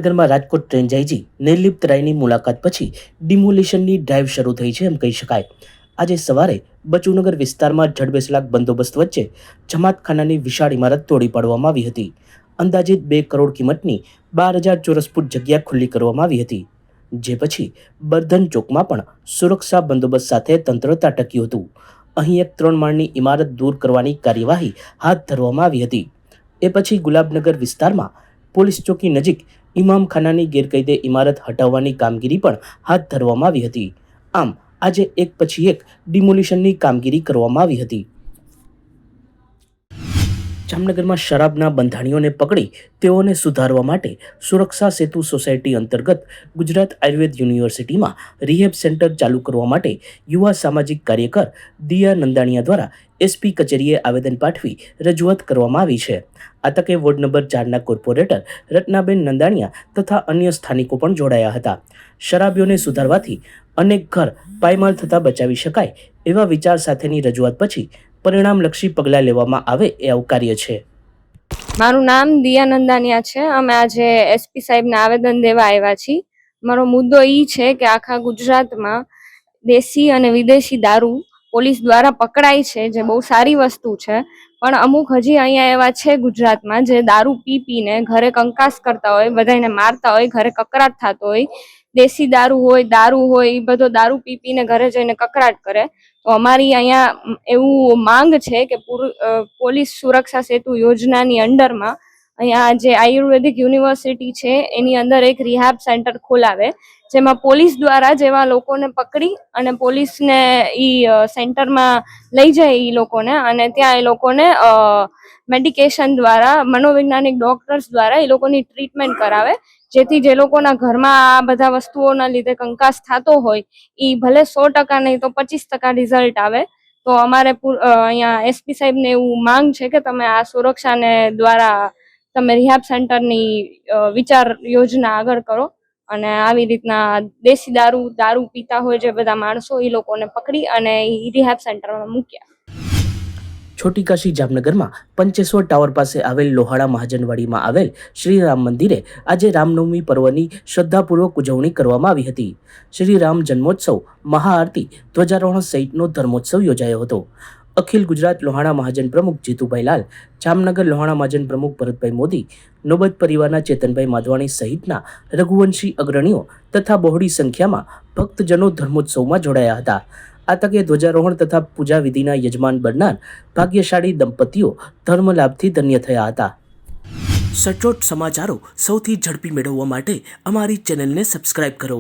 જામનગરમાં રાજકોટ ફ્રેન્ચાઇઝી નિર્લિપ્ત રાયની મુલાકાત પછી ડિમોલિશનની ડ્રાઈવ શરૂ થઈ છે એમ કહી શકાય। આજે સવારે બચુનગર વિસ્તારમાં ઝડબેસલાક બંદોબસ્ત વચ્ચે જમાતખાનાની વિશાળ ઇમારત તોડી પાડવામાં આવી હતી। અંદાજિત 2 કરોડ કિંમતની 12,000 ચોરસ ફૂટ જગ્યા ખુલ્લી કરવામાં આવી હતી, જે પછી બર્ધન ચોકમાં પણ સુરક્ષા બંદોબસ્ત સાથે તંત્ર ત્રાટક્યું હતું। અહીં એક 3 માળની ઇમારત દૂર કરવાની કાર્યવાહી હાથ ધરવામાં આવી હતી। એ પછી ગુલાબનગર વિસ્તારમાં પોલીસ ચોકી નજીક ઇમામખાનાની ગેરકાયદે ઇમારત હટાવવાની કામગીરી પણ હાથ ધરવામાં આવી હતી। આમ આજે એક પછી એક ડિમોલિશનની કામગીરી કરવામાં આવી હતી। જામનગરમાં શરાબના બંધાણીઓને પકડી તેઓને સુધારવા માટે સુરક્ષા સેતુ સોસાયટી અંતર્ગત ગુજરાત આયુર્વેદ યુનિવર્સિટીમાં રિહેબ સેન્ટર ચાલુ કરવા માટે યુવા સામાજિક કાર્યકર દિયા નંદાણીયા દ્વારા એસપી કચેરીએ આવેદન પાઠવી રજૂઆત કરવામાં આવી છે। આ તકે ward number 4ના corporator Ratnaben Nandaniya તથા અન્ય સ્થાનિકો પણ જોડાયા હતા। શરાબીઓને સુધારવાથી અનેક ઘર પાયમાલ થતા બચાવી શકાય એવા વિચાર સાથેની રજૂઆત પછી પરિણામલક્ષી પગલાં લેવામાં આવે એ આવકાર્ય છે। મારું નામ દિયા નંદાનિયા છે। અમે આજે એસપી સાહેબને આવેદન દેવા આવ્યા છીએ। મારો મુદ્દો એ છે કે આખા ગુજરાતમાં દેશી અને વિદેશી દારૂ પોલીસ દ્વારા પકડાય છે, જે બહુ સારી વસ્તુ છે, પણ અમુક હજી અહીંયા એવા છે ગુજરાતમાં જે દારૂ પીને ઘરે કંકાસ કરતા હોય, બધાને મારતા હોય, ઘરે કકરાટ થતો હોય। દેશી દારૂ હોય એ બધો દારૂ પીને ઘરે જઈને કકરાટ કરે। તો અમારી અહીંયા એવું માંગ છે કે પોલીસ સુરક્ષા સેતુ યોજનાની અંડરમાં અહીંયા જે આયુર્વેદિક યુનિવર્સિટી છે એની અંદર એક રિહાબ સેન્ટર ખોલાવે, જેમાં પોલીસ દ્વારા જેવા લોકોને પકડી અને પોલીસને સેન્ટરમાં લઈ જાય એ લોકોને, અને ત્યાં એ લોકોને મેડિકેશન દ્વારા, મનોવૈજ્ઞાનિક ડોક્ટર્સ દ્વારા એ લોકોની ટ્રીટમેન્ટ કરાવે, જેથી જે લોકોના ઘરમાં આ બધા વસ્તુઓના લીધે કંકાસ થતો હોય એ ભલે 100% નહીં તો 25% રિઝલ્ટ આવે। તો અમારે અહીંયા એસપી સાહેબને એવું માંગ છે કે તમે આ સુરક્ષાને દ્વારા તમે રિહાબ સેન્ટરની વિચાર યોજના આગળ કરો અને આવી રીતના દેશી દારૂ પીતા હોય જે બધા માણસો એ લોકોને પકડી અને રિહાબ સેન્ટરમાં મૂક્યા। છોટી કાશી જામનગરમાં પંચેશ્વર ટાવર પાસે આવેલ લોહાણા મહાજનવાડીમાં આવેલ શ્રી રામ મંદિરે આજે રામનવમી પર્વની શ્રદ્ધાપૂર્વક ઉજવણી કરવામાં આવી હતી। શ્રી રામ જન્મોત્સવ, મહાઆરતી, ધ્વજારોહણ સહિતનો ધર્મોત્સવ યોજાયો હતો। અખિલ ગુજરાત લોહાણા મહાજન પ્રમુખ જીતુભાઈ લાલ, જામનગર લોહાણા મહાજન પ્રમુખ ભરતભાઈ મોદી, નોબત પરિવારના ચેતનભાઈ માધવાણી સહિતના રઘુવંશી અગ્રણીઓ તથા બહોળી સંખ્યામાં ભક્તજનો ધર્મોત્સવમાં જોડાયા હતા। આ તકે ધ્વજારોહણ તથા પૂજા વિધિના યજમાન બનનાર ભાગ્યશાળી દંપતીઓ ધર્મ લાભથી ધન્ય થયા હતા। સચોટ સમાચારો સૌથી ઝડપી મેળવવા માટે અમારી ચેનલને સબસ્ક્રાઇબ કરો।